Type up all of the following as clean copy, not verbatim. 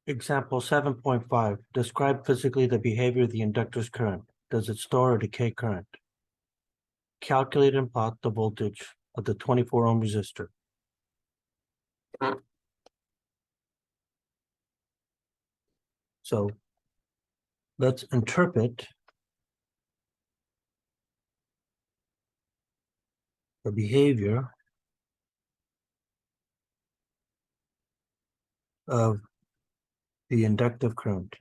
Example 7.5. Describe physically the behavior of the inductor's current. Does it store or decay current? Calculate and plot the voltage of the 24 ohm resistor. So let's interpret the behavior of the inductive current.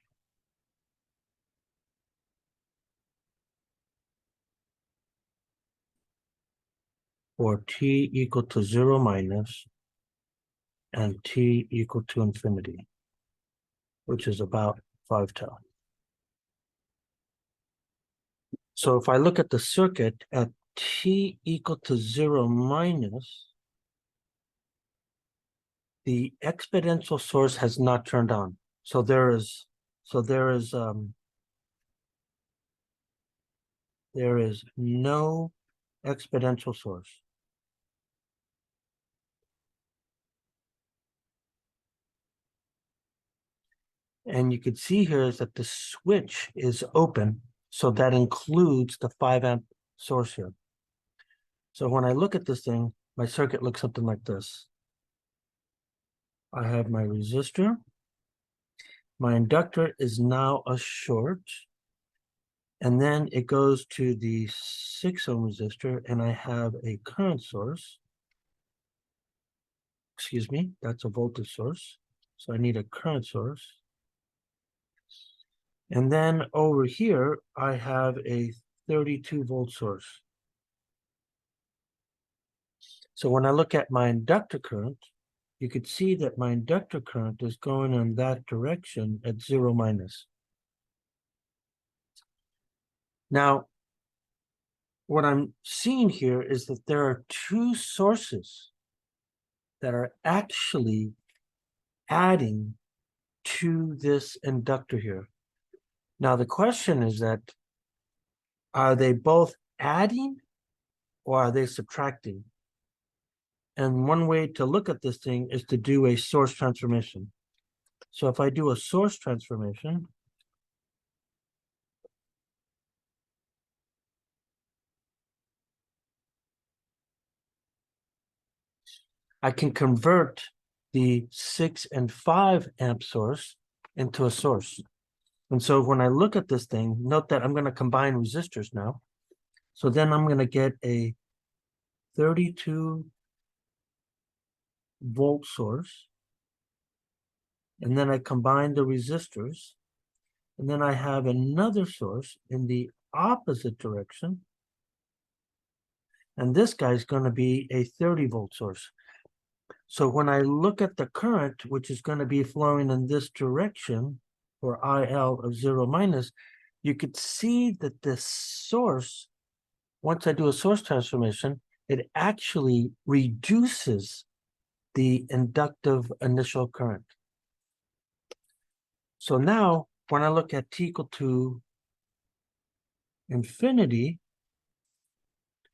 For t equal to 0 minus and t equal to infinity, which is about 5 tau. So if I look at the circuit at t equal to 0 minus, the exponential source has not turned on. So there is no exponential source. And you can see here is that the switch is open, so that includes the 5 amp source here. So when I look at this thing, my circuit looks something like this. I have my resistor. My inductor is now a short. And then it goes to the 6 ohm resistor, and I have a current source. Excuse me, that's a voltage source. So I need a current source. And then over here, I have a 32 volt source. So when I look at my inductor current, you could see that my inductor current is going in that direction at 0 minus. Now, what I'm seeing here is that there are two sources that are actually adding to this inductor here. Now, the question is that, are they both adding or are they subtracting? And one way to look at this thing is to do a source transformation. So if I do a source transformation, I can convert the 6 and 5 amp source into a source. And so when I look at this thing, note that I'm going to combine resistors now. So then I'm going to get a 32 volt source. And then I combine the resistors. And then I have another source in the opposite direction. And this guy's going to be a 30 volt source. So when I look at the current, which is going to be flowing in this direction, for IL of 0 minus, you could see that this source, once I do a source transformation, it actually reduces the inductive initial current. So now, when I look at t equal to infinity,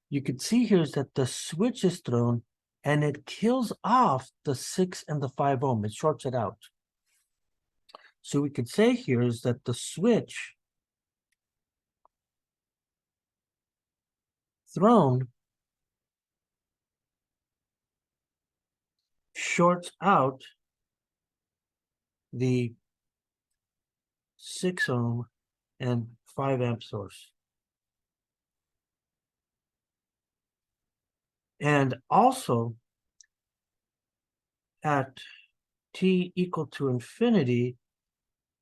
you can see here is that the switch is thrown and it kills off the 6 and the 5 ohm. It shorts it out. So we could say here is that the switch thrown shorts out the 6 ohm and 5 amp source. And also at t equal to infinity,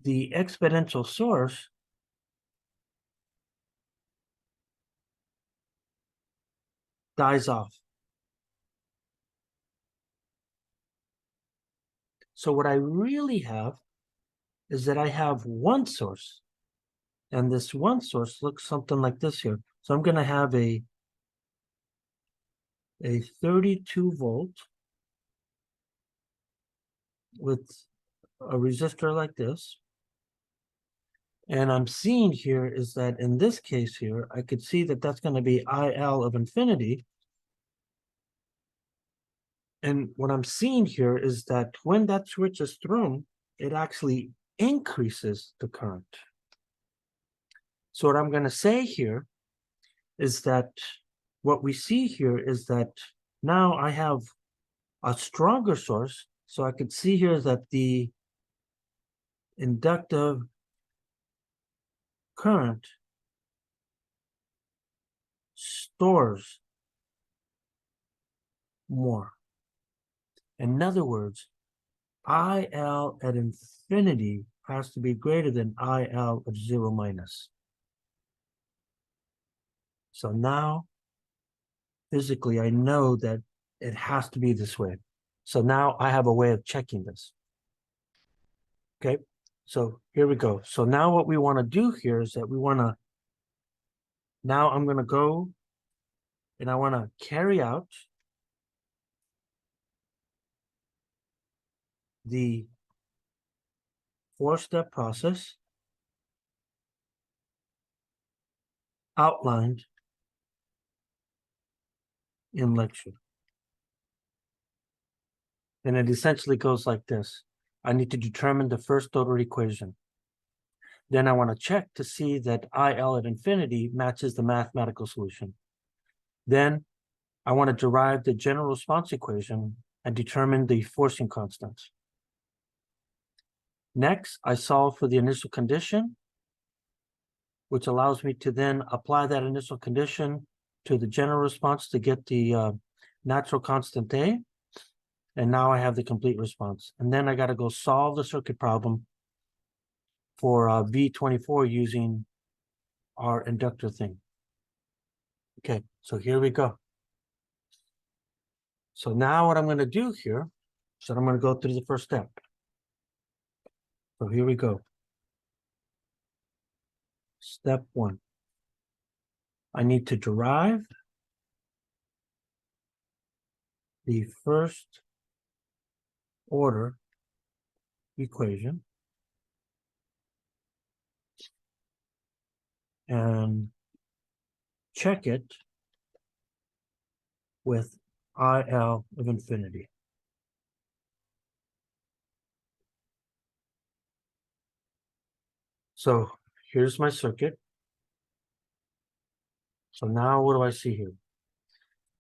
the exponential source dies off. So what I really have is that I have one source, and this one source looks something like this here. So I'm going to have a 32 volt with a resistor like this. And I'm seeing here is that in this case here, I could see that that's going to be IL of infinity. And what I'm seeing here is that when that switch is thrown, it actually increases the current. So what I'm going to say here is that what we see here is that now I have a stronger source. So I could see here that the inductive current stores more. In other words, IL at infinity has to be greater than IL of 0 minus. So now, physically, I know that it has to be this way. So now I have a way of checking this. Okay, so here we go. So now what we want to do here is that we want to, now I'm going to go and I want to carry out the 4-step process outlined in lecture. And it essentially goes like this. I need to determine the first order equation. Then I want to check to see that IL at infinity matches the mathematical solution. Then I want to derive the general response equation and determine the forcing constants. Next, I solve for the initial condition, which allows me to then apply that initial condition to the general response to get the natural constant A. And now I have the complete response. And then I got to go solve the circuit problem for V24 using our inductor thing. Okay, so here we go. So now what I'm going to do here is that I'm going to go through the first step. So here we go. Step 1. I need to derive the first order equation and check it with IL of infinity. So here's my circuit. So now what do I see here?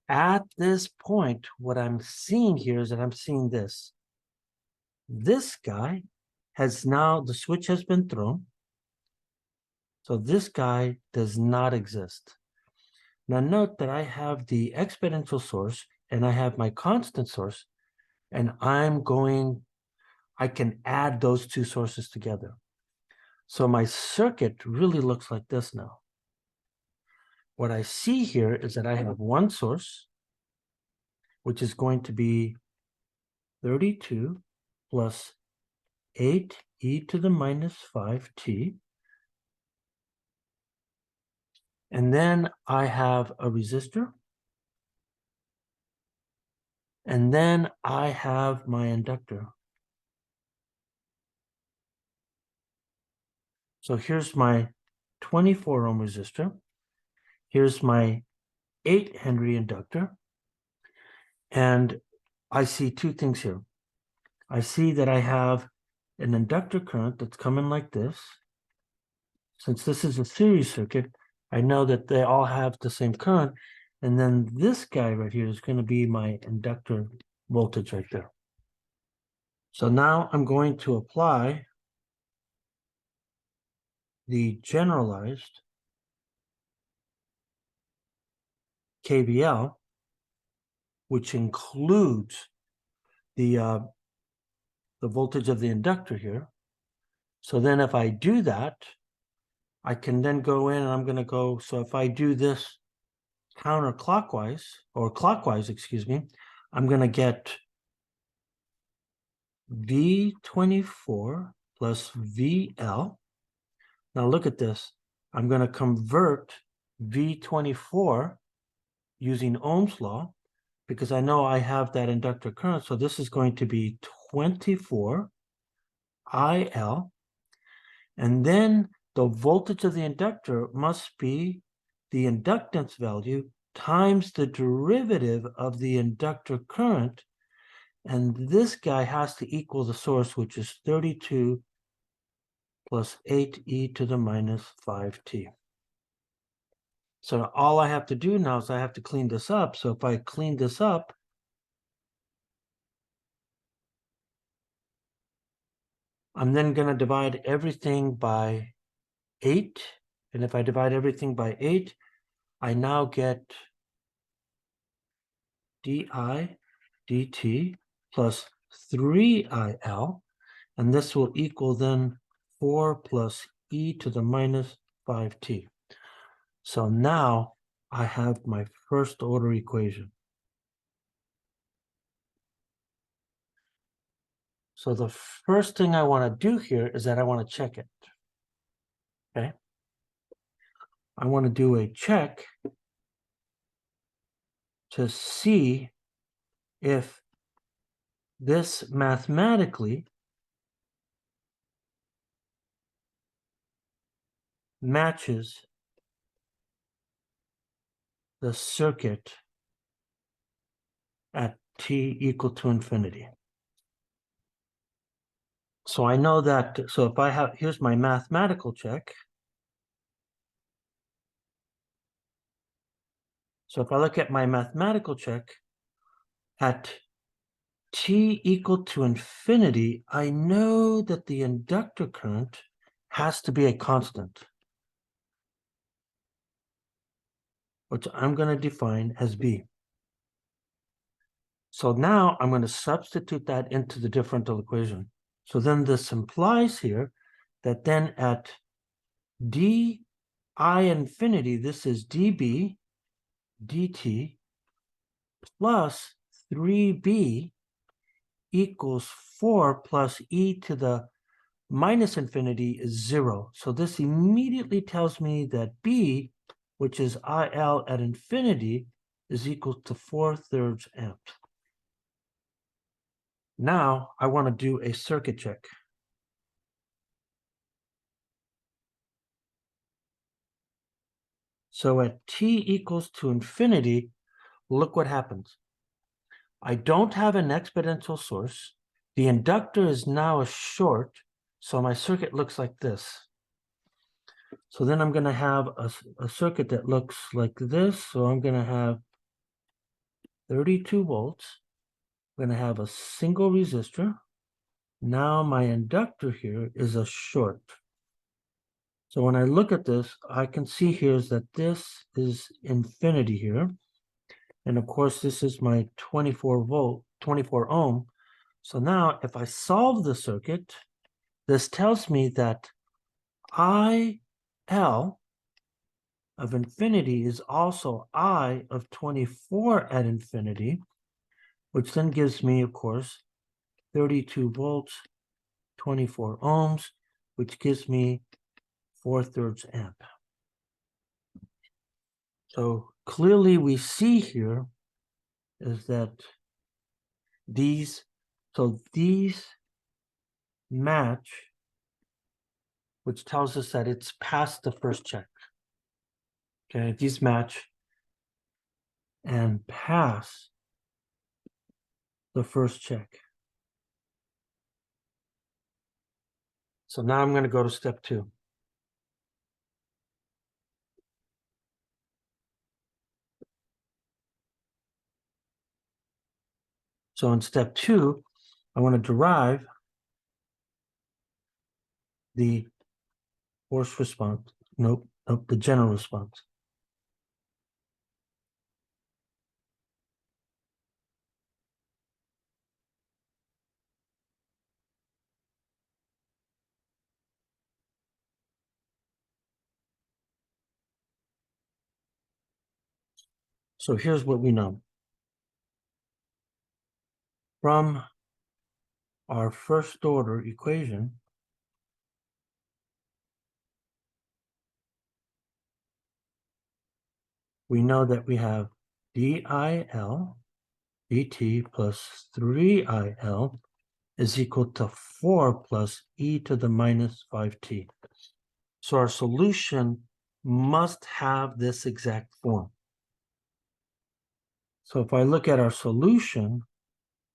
At this point, what I'm seeing here is that I'm seeing this. This guy has now, the switch has been thrown. So this guy does not exist. Now note that I have the exponential source and I have my constant source, and I can add those two sources together. So my circuit really looks like this now. What I see here is that I have one source, which is going to be 32 plus 8e to the minus 5t. And then I have a resistor. And then I have my inductor. So here's my 24 ohm resistor. Here's my 8 Henry inductor. And I see two things here. I see that I have an inductor current that's coming like this. Since this is a series circuit, I know that they all have the same current. And then this guy right here is going to be my inductor voltage right there. So now I'm going to apply the generalized KVL, which includes the voltage of the inductor here. So then if I do that, I can then go in and I'm going to go, so if I do this counterclockwise, or clockwise, excuse me, I'm going to get V24 plus VL. Now look at this. I'm going to convert V24 using Ohm's law because I know I have that inductor current. So this is going to be 24 IL. And then the voltage of the inductor must be the inductance value times the derivative of the inductor current. And this guy has to equal the source, which is 32 plus 8e to the minus 5t. So all I have to do now is I have to clean this up. So if I clean this up, I'm then going to divide everything by 8. And if I divide everything by 8, I now get di dt plus 3il. And this will equal then 4 plus e to the minus 5t. So now I have my first order equation. So the first thing I want to do here is that I want to check it. Okay. I want to do a check to see if this mathematically matches the circuit at t equal to infinity. So I know that, so if I have, here's my mathematical check. So if I look at my mathematical check, at t equal to infinity, I know that the inductor current has to be a constant, which I'm going to define as B. So now I'm going to substitute that into the differential equation. So then this implies here that then at di infinity, this is dB dt plus 3b equals 4 plus e to the minus infinity is 0. So this immediately tells me that B, which is IL at infinity, is equal to 4/3 amps. Now I want to do a circuit check. So at t equals to infinity, look what happens. I don't have an exponential source. The inductor is now a short, so my circuit looks like this. So then I'm going to have a circuit that looks like this. So I'm going to have 32 volts. I'm going to have a single resistor. Now my inductor here is a short. So when I look at this, I can see here is that this is infinity here. And of course, this is my 24 volt, 24 ohm. So now if I solve the circuit, this tells me that IL of infinity is also I of 24 at infinity, which then gives me, of course, 32 volts, 24 ohms, which gives me 4/3 amp. So clearly we see here is that these match, which tells us that it's past the first check. Okay, these match and pass the first check. So now I'm going to go to step 2. So in step 2, I want to derive the force response. Nope, the general response. So here's what we know. From our first order equation, we know that we have DIL dt plus 3IL is equal to 4 plus e to the minus 5t. So our solution must have this exact form. So if I look at our solution,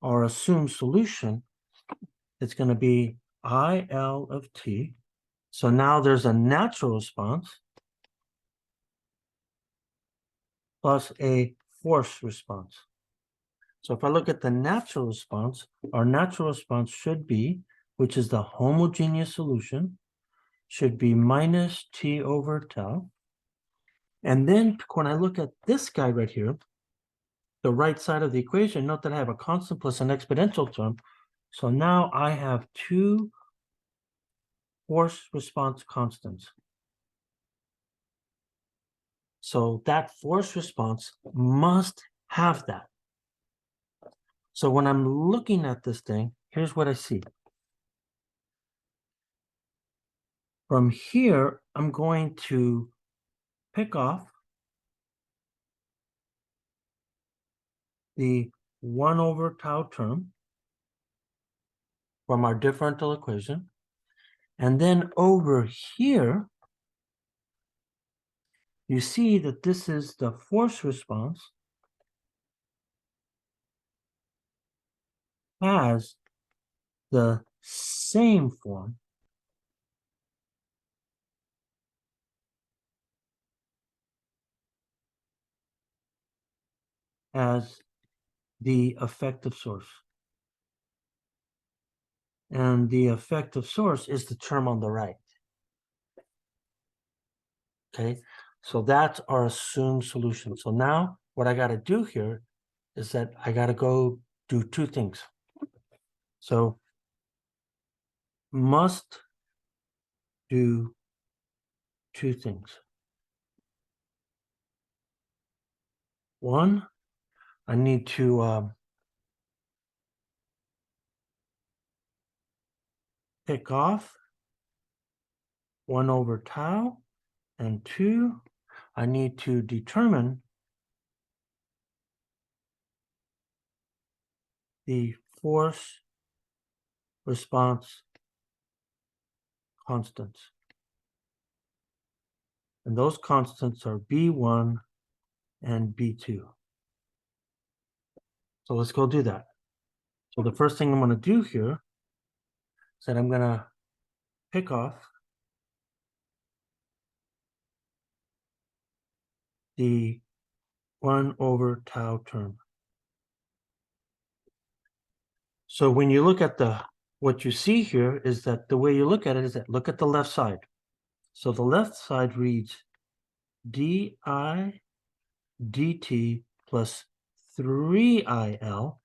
our assumed solution, it's going to be IL of t. So now there's a natural response plus a forced response. So if I look at the natural response, our natural response should be, which is the homogeneous solution, should be minus t over tau. And then when I look at this guy right here, the right side of the equation, note that I have a constant plus an exponential term. So now I have two force response constants. So that force response must have that. So when I'm looking at this thing, here's what I see. From here, I'm going to pick off the 1 over tau term from our differential equation. And then over here, you see that this is the force response has the same form as the effective source. And the effective source is the term on the right. Okay, so that's our assumed solution. So now what I got to do here is that I got to go do two things. So must do two things. One, I need to pick off 1 over tau, and two, I need to determine the force response constants. And those constants are B1 and B2. So let's go do that. So the first thing I'm going to do here is that I'm going to pick off the 1 over tau term. So when you look at what you see here is that the way you look at it is that look at the left side. So the left side reads di dt plus 3il,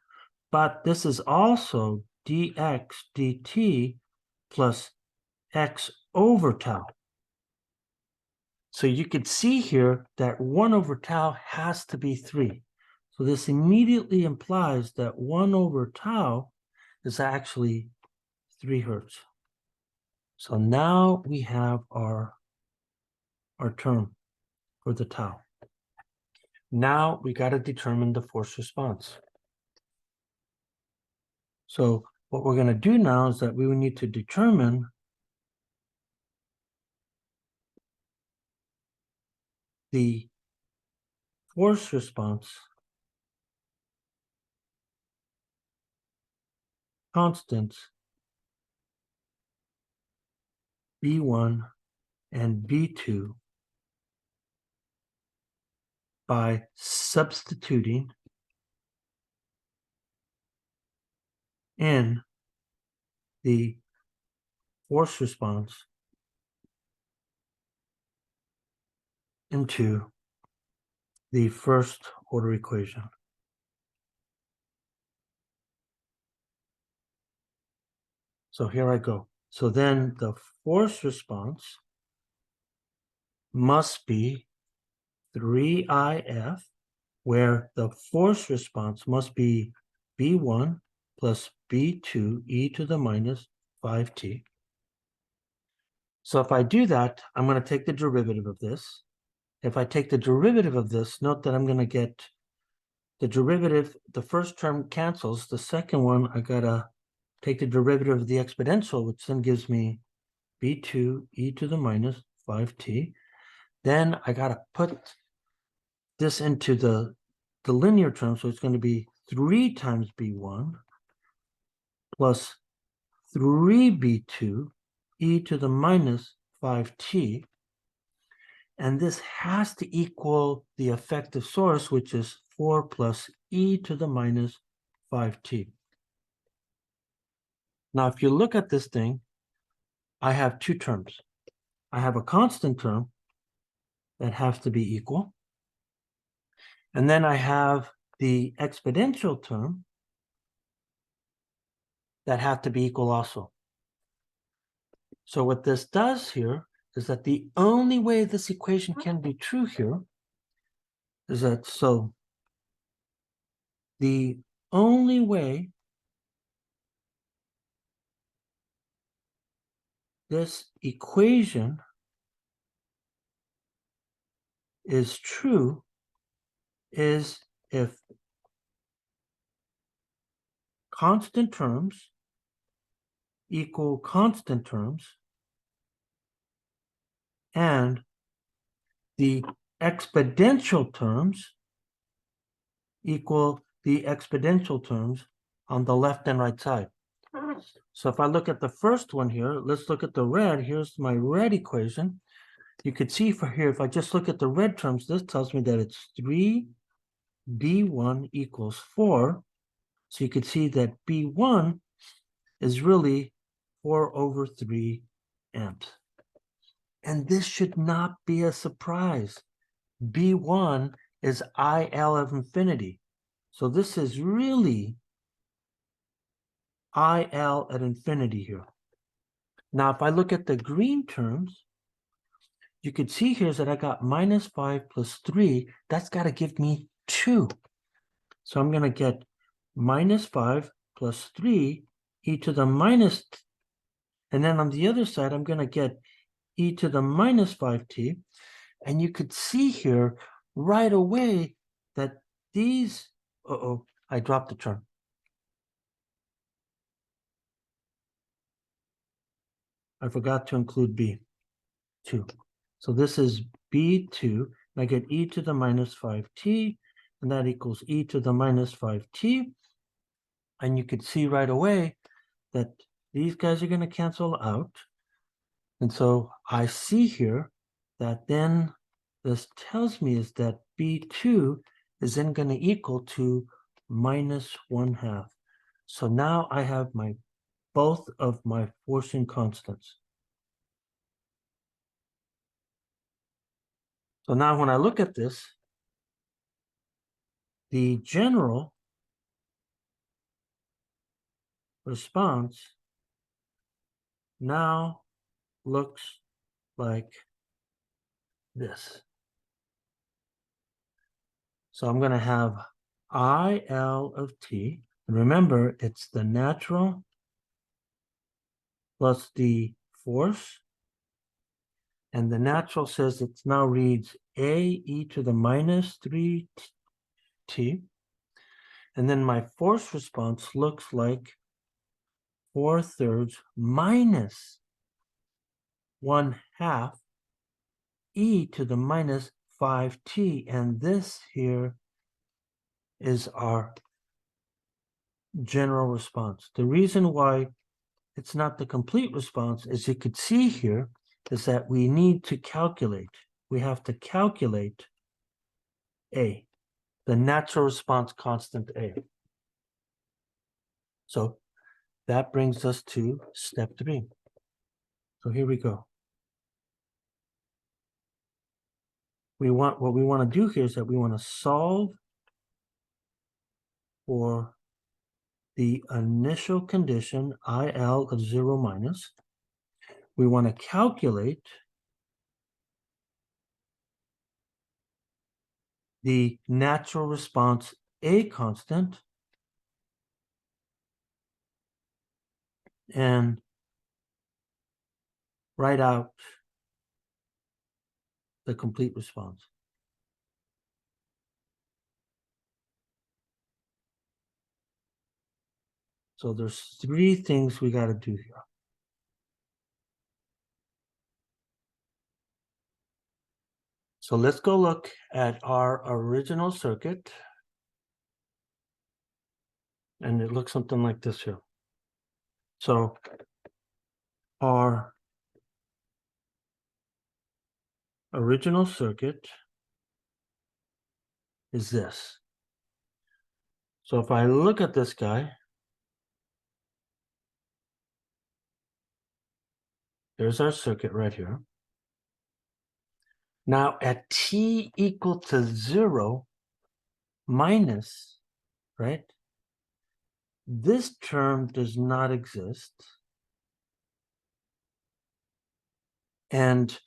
but this is also dx dt plus x over tau. So you could see here that 1 over tau has to be 3. So this immediately implies that 1 over tau is actually 3 hertz. So now we have our term for the tau. Now we got to determine the force response. So what we're going to do now is that we will need to determine the force response constants B1 and B2 by substituting in the force response into the first order equation. So here I go. So then the force response must be 3IF, where the force response must be B1 plus B2 e to the minus 5t. So if I do that, I'm going to take the derivative of this. If I take the derivative of this, note that I'm going to get the derivative, the first term cancels. The second one, I got to take the derivative of the exponential, which then gives me B2 e to the minus 5t. Then I got to put this into the linear term, so it's going to be 3 times B1 plus 3b2 e to the minus 5t. And this has to equal the effective source, which is 4 plus e to the minus 5t. Now, if you look at this thing, I have two terms. I have a constant term that has to be equal. And then I have the exponential term that have to be equal also. So what this does here is that the only way this equation can be true here is that, so the only way this equation is true is if constant terms equal constant terms and the exponential terms equal the exponential terms on the left and right side. So if I look at the first one here, let's look at the red. Here's my red equation. You could see for here, if I just look at the red terms, this tells me that it's 3b1 equals 4. So you could see that b1 is really 4 over 3 amps. And this should not be a surprise. b1 is IL of infinity. So this is really IL at infinity here. Now, if I look at the green terms, you could see here that I got minus 5 plus 3. That's got to give me 2. So I'm going to get minus 5 plus 3 e to the minus, and then on the other side, I'm going to get e to the minus 5t. And you could see here right away that these, I dropped the term. I forgot to include b2. So this is b2, and I get e to the minus 5t, and that equals e to the minus 5t. And you could see right away that these guys are going to cancel out. And so I see here that then this tells me is that b2 is then going to equal to minus 1/2. So now I have my both of my forcing constants. So now when I look at this, the general response now looks like this. So I'm going to have IL of t. And remember, it's the natural plus the force. And the natural says it now reads a e to the minus 3t. And then my force response looks like 4/3 minus 1/2 e to the minus 5t. And this here is our general response. The reason why it's not the complete response, as you could see here, is that we need to calculate. We have to calculate A, the natural response constant A. So that brings us to step 3. So here we go. What we want to do here is that we want to solve for the initial condition IL of 0 minus. We want to calculate the natural response A constant and write out the complete response. So there's 3 things we got to do here. So let's go look at our original circuit. And it looks something like this here. So our original circuit is this. So if I look at this guy, there's our circuit right here. Now at t equal to 0 minus, right? This term does not exist. And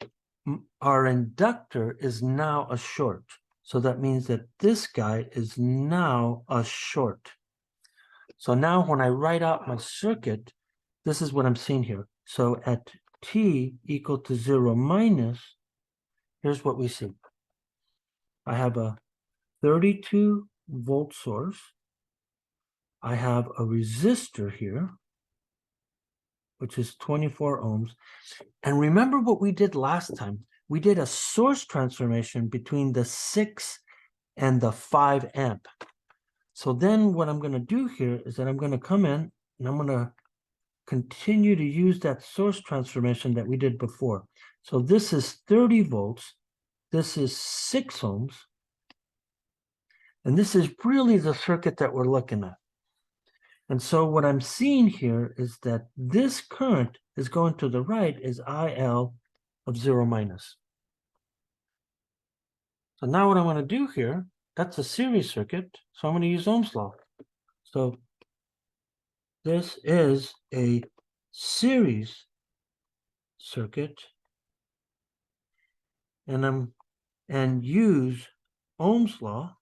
our inductor is now a short. So that means that this guy is now a short. So now when I write out my circuit, this is what I'm seeing here. So at t equal to 0 minus, here's what we see. I have a 32 volt source. I have a resistor here, which is 24 ohms. And remember what we did last time. We did a source transformation between the 6 and the 5 amp. So then what I'm going to do here is that I'm going to come in and I'm going to continue to use that source transformation that we did before. So this is 30 volts. This is 6 ohms. And this is really the circuit that we're looking at. And so what I'm seeing here is that this current is going to the right is IL of 0 minus. So now what I'm going to do here, that's a series circuit. So I'm going to use Ohm's law. So this is a series circuit, and use Ohm's law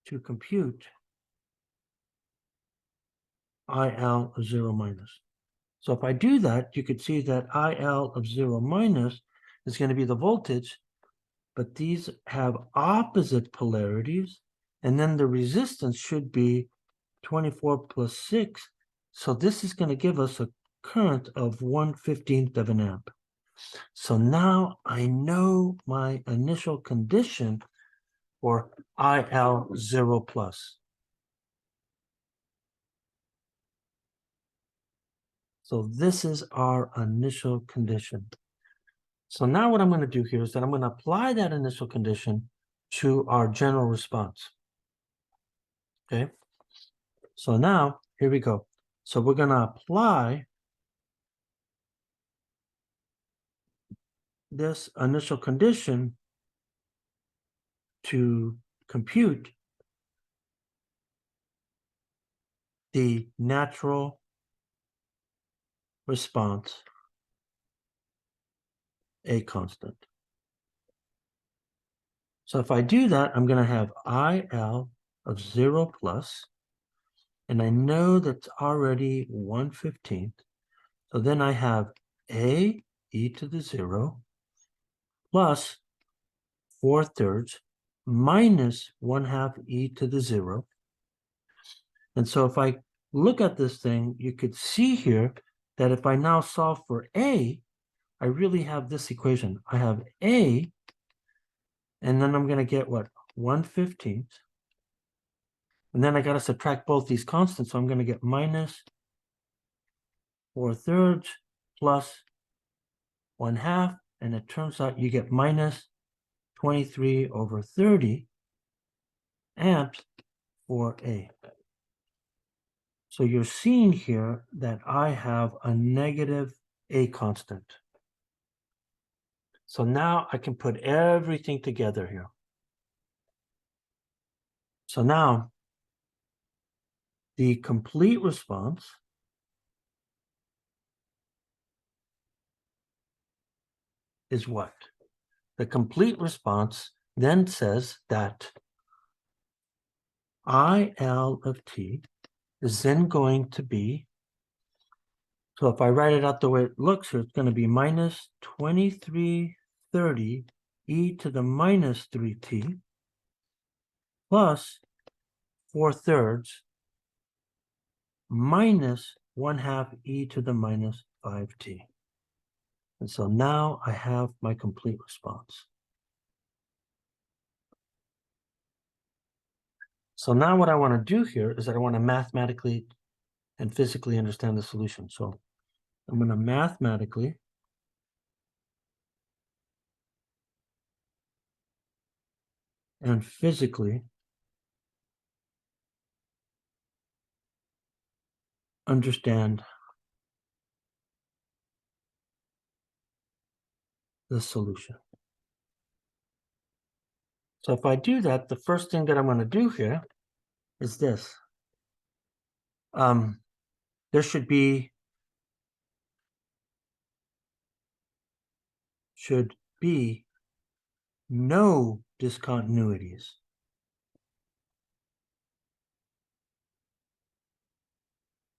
to compute IL of 0 minus. So if I do that, you could see that IL of 0 minus is going to be the voltage, but these have opposite polarities, and then the resistance should be 24 plus 6. So this is going to give us a current of 1/15 of an amp. So now I know my initial condition for IL 0 plus. So this is our initial condition. So now what I'm going to do here is that I'm going to apply that initial condition to our general response. Okay. So now here we go. So we're going to apply this initial condition to compute the natural response, a constant. So if I do that, I'm going to have IL of 0 plus, and I know that's already 1/15. So then I have A e to the 0 plus 4/3 minus 1/2 e to the 0. And so if I look at this thing, you could see here that if I now solve for A, I really have this equation. I have A, and then I'm going to get what? 1/15. And then I got to subtract both these constants. So I'm going to get minus 4/3 plus 1/2. And it turns out you get minus 23 over 30 amps for A. So you're seeing here that I have a negative A constant. So now I can put everything together here. So now the complete response is what? The complete response then says that IL of t is then going to be, so if I write it out the way it looks here, it's going to be minus 2330 e to the minus 3t plus 4/3 minus 1/2 e to the minus 5t. And so now I have my complete response. So now what I want to do here is that I want to mathematically and physically understand the solution. So I'm going to mathematically and physically understand the solution. So if I do that, the first thing that I'm going to do here is this. There should be no discontinuities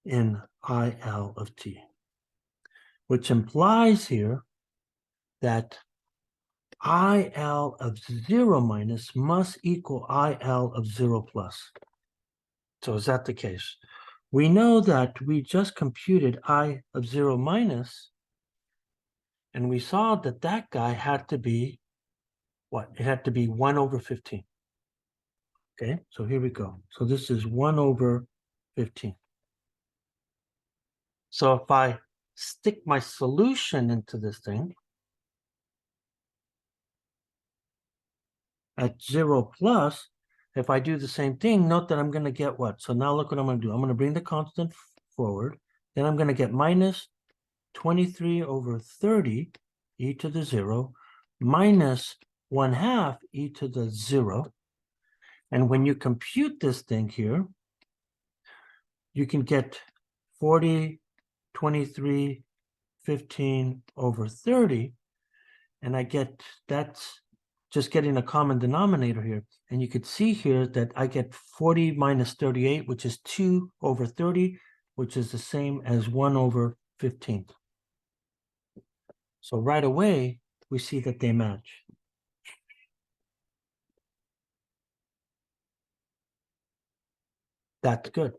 in IL of t, which implies here that IL of 0 minus must equal IL of 0 plus. So is that the case? We know that we just computed I of 0 minus, and we saw that that guy had to be what? It had to be 1 over 15. Okay, so here we go. So this is 1 over 15. So if I stick my solution into this thing at 0 plus, if I do the same thing, note that I'm going to get what? So now look what I'm going to do. I'm going to bring the constant forward. Then I'm going to get minus 23 over 30 e to the 0 minus 1/2 e to the 0. And when you compute this thing here, you can get 40, 23, 15 over 30. And I get, that's just getting a common denominator here. And you could see here that I get 40 minus 38, which is 2 over 30, which is the same as 1 over 15. So right away, we see that they match. That's good.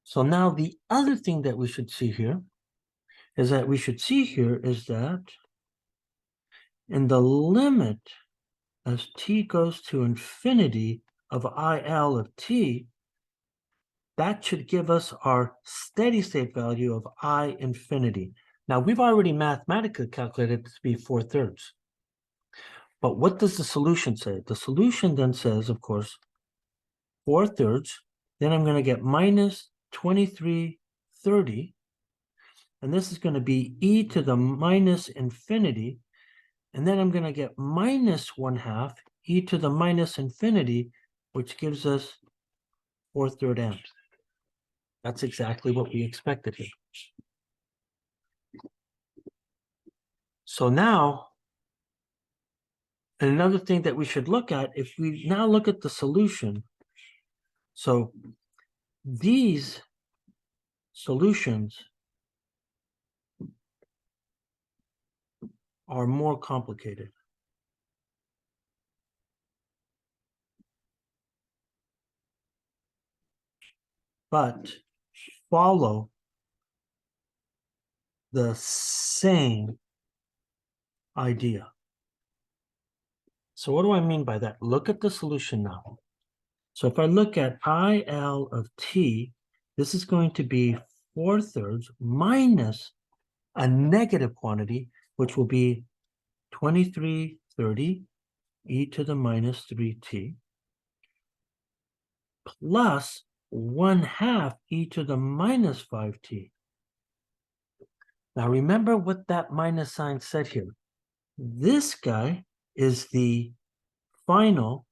So now the other thing that we should see here is that in the limit as t goes to infinity of IL of t, that should give us our steady state value of I infinity. Now we've already mathematically calculated it to be 4/3. But what does the solution say? The solution then says, of course, 4/3. Then I'm going to get minus 23/30. And this is going to be e to the minus infinity. And then I'm going to get minus 1/2 e to the minus infinity, which gives us 4/3 amps. That's exactly what we expected here. So now, another thing that we should look at, if we now look at the solution, so these solutions are more complicated. But follow the same idea. So what do I mean by that? Look at the solution now. So if I look at IL of t, this is going to be 4/3 minus a negative quantity, which will be 23/30 e to the minus 3t plus 1/2 e to the minus 5t. Now remember what that minus sign said here. This guy is the final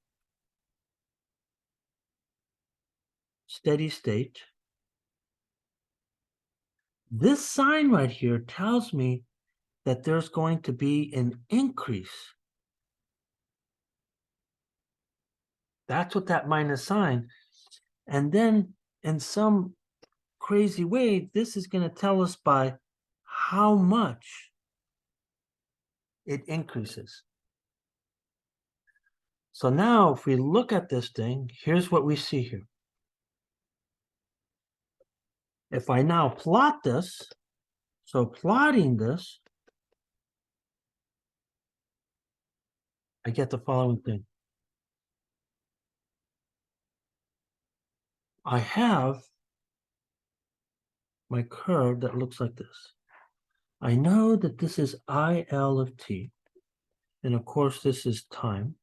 steady state. This sign right here tells me that there's going to be an increase. That's what that minus sign. And then in some crazy way, this is going to tell us by how much it increases. So now if we look at this thing, here's what we see here. If I now plot this, so plotting this, I get the following thing. I have my curve that looks like this. I know that this is IL of t, and of course this is time.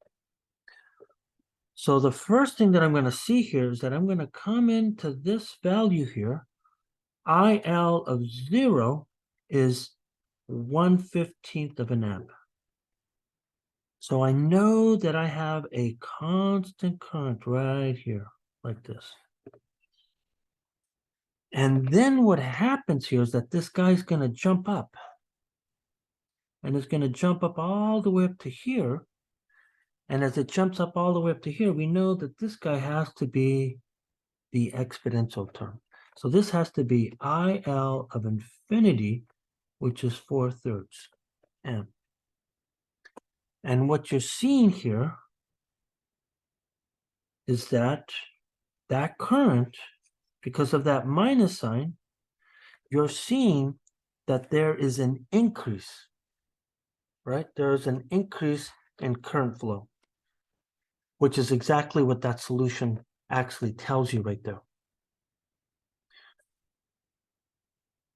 So the first thing that I'm going to see here is that I'm going to come into this value here. IL of 0 is 1/15 of an amp. So I know that I have a constant current right here, like this. And then what happens here is that this guy's going to jump up. And it's going to jump up all the way up to here. And as it jumps up all the way up to here, we know that this guy has to be the exponential term. So this has to be IL of infinity, which is 4/3 amp. And what you're seeing here is that that current, because of that minus sign, you're seeing that there is an increase, right? There is an increase in current flow, which is exactly what that solution actually tells you right there.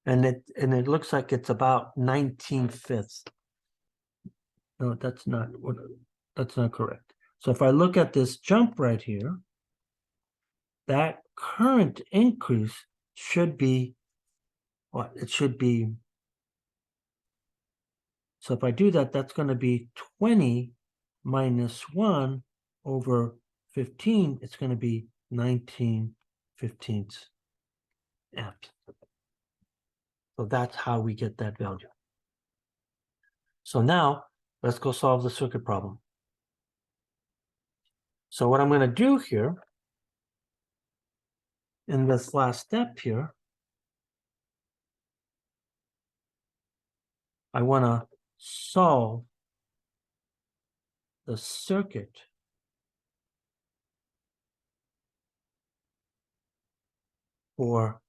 And it looks like it's about 19/5. No, that's not correct. So if I look at this jump right here, that current increase should be what? It should be, so if I do that, that's going to be 20 minus 1 over 15. It's going to be 19/15 amps. So that's how we get that value. So now let's go solve the circuit problem. So what I'm going to do here in this last step here, I want to solve the circuit for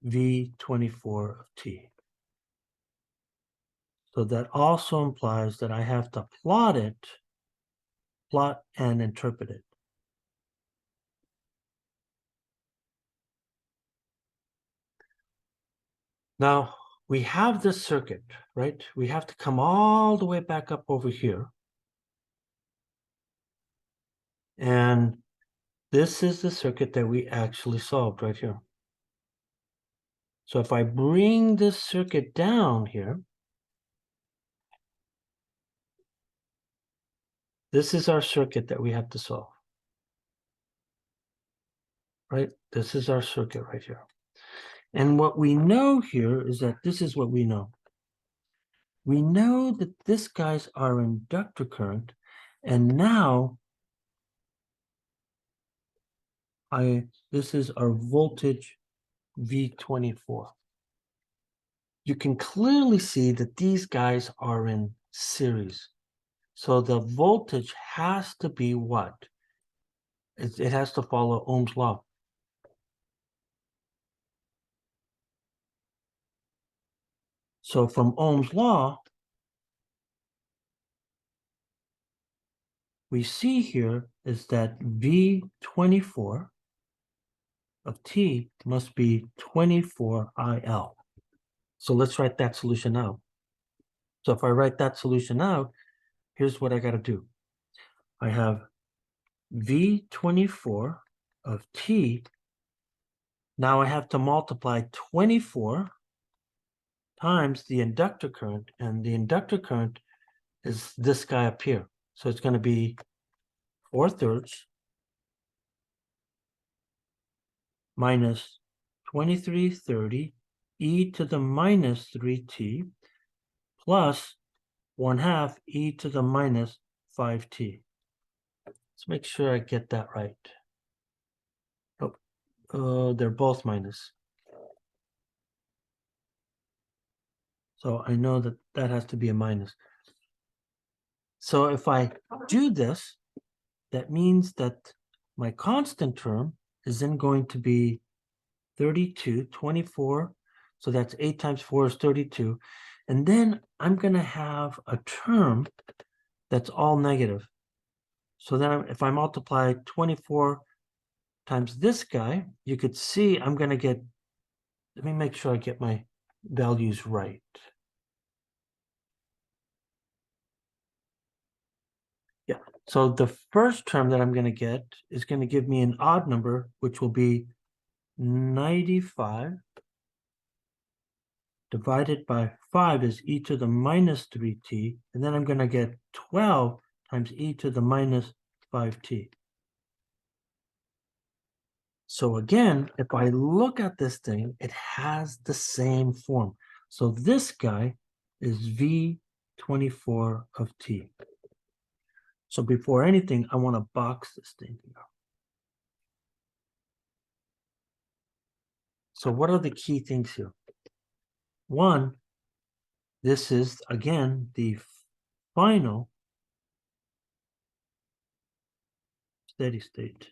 V24 of t. So that also implies that I have to plot and interpret it. Now, we have this circuit, right? We have to come all the way back up over here. And this is the circuit that we actually solved right here. So if I bring this circuit down here, this is our circuit that we have to solve. Right? This is our circuit right here. And what we know here is that this is what we know. We know that this guy's our inductor current, and now this is our voltage V24. You can clearly see that these guys are in series. So the voltage has to be what? It has to follow Ohm's law. So from Ohm's law, we see here is that V24 of t must be 24 IL. So let's write that solution out. So if I write that solution out, here's what I got to do. I have V24 of t. Now I have to multiply 24 times the inductor current, and the inductor current is this guy up here. So it's going to be 4/3 minus 2330 e to the minus 3t plus 1/2 e to the minus 5t. Let's make sure I get that right. Oh, they're both minus. So I know that that has to be a minus. So if I do this, that means that my constant term is then going to be 32, 24. So that's 8 times 4 is 32. And then I'm going to have a term that's all negative. So then if I multiply 24 times this guy, you could see I'm going to get, let me make sure I get my values right. Yeah, so the first term that I'm going to get is going to give me an odd number, which will be 95 divided by 5 is e to the minus 3t, and then I'm going to get 12 times e to the minus 5t. So again, if I look at this thing, it has the same form. So this guy is V24 of t. So before anything, I want to box this thing here. So what are the key things here? One, this is, again, the final steady state.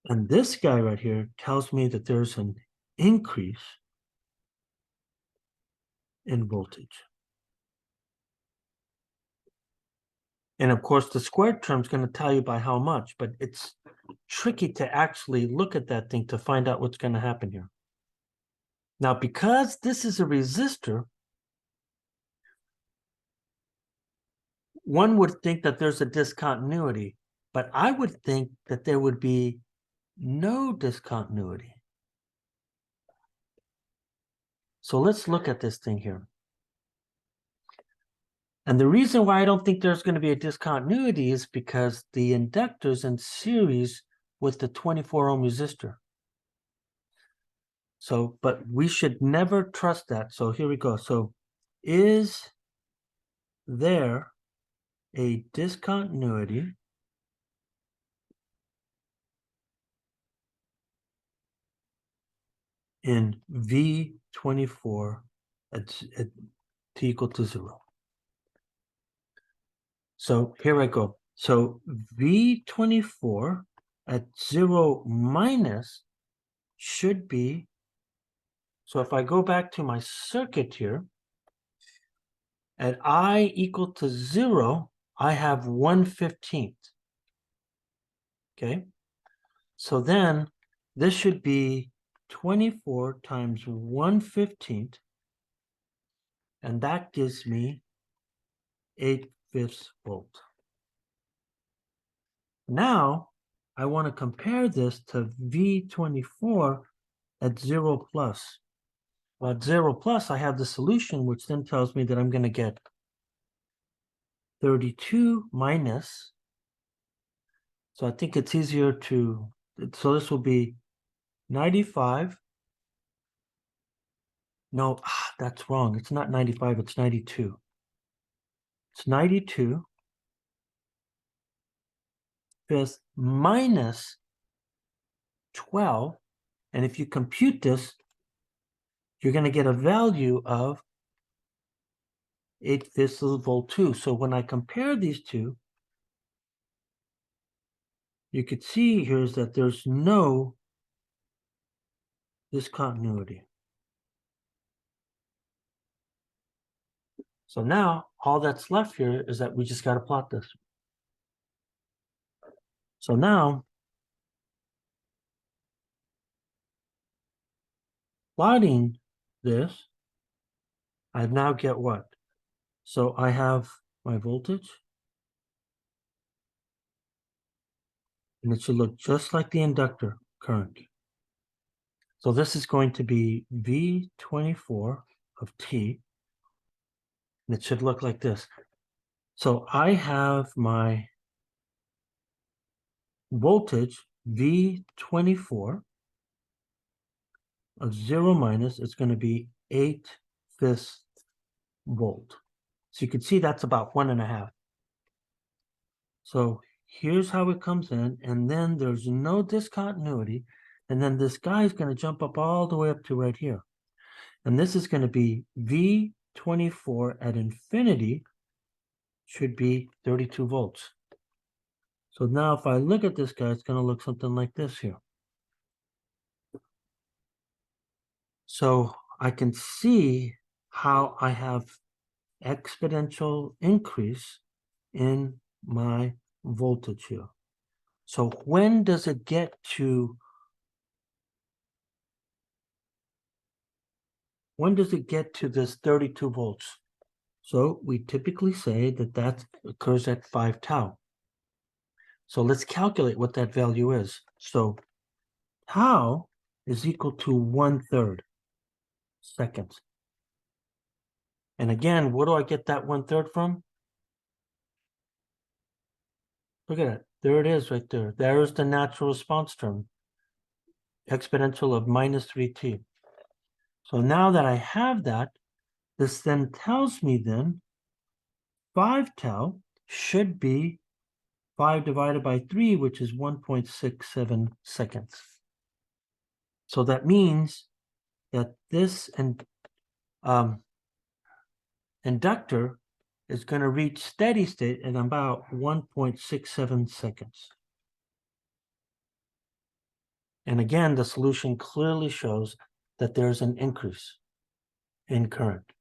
And this guy right here tells me that there's an increase in voltage. And of course, the squared term is going to tell you by how much, but it's tricky to actually look at that thing to find out what's going to happen here. Now, because this is a resistor, one would think that there's a discontinuity, but I would think that there would be no discontinuity. So let's look at this thing here. And the reason why I don't think there's going to be a discontinuity is because the inductor is in series with the 24 ohm resistor. So, but we should never trust that. So here we go. So is there a discontinuity in V24 at t equal to 0? So here I go. So V24 at 0 minus should be, so if I go back to my circuit here, at I equal to 0, I have 1/15. Okay, so then this should be 24 times 1/15, and that gives me 8/5 volt. Now I want to compare this to V24 at 0 plus. Well, at 0 plus, I have the solution, which then tells me that I'm going to get 32 minus. So I think it's easier to, so this will be 95. No, that's wrong. It's not 95, it's 92. It's 92 fifths minus 12. And if you compute this, you're going to get a value of 8/5 of the volt 2. So when I compare these two, you could see here is that there's no discontinuity. So now all that's left here is that we just got to plot this. So now plotting this, I now get what? So I have my voltage, and it should look just like the inductor current. So this is going to be V24 of t, and it should look like this. So I have my voltage V24 of 0 minus, it's going to be 8/5 volt. So you can see that's about 1.5. So here's how it comes in, and then there's no discontinuity, and then this guy is going to jump up all the way up to right here. And this is going to be V24 at infinity should be 32 volts. So now if I look at this guy, it's going to look something like this here. So I can see how I have exponential increase in my voltage here. So when does it get to this 32 volts? So we typically say that occurs at 5 tau. So let's calculate what that value is. So tau is equal to 1/3 seconds. And again, where do I get that 1/3 from? Look at it. There it is right there. There is the natural response term, exponential of -3t. So now that I have that, this then tells me then 5 tau should be 5 divided by 3, which is 1.67 seconds. So that means that this inductor is going to reach steady state in about 1.67 seconds. And again, the solution clearly shows that there's an increase in current.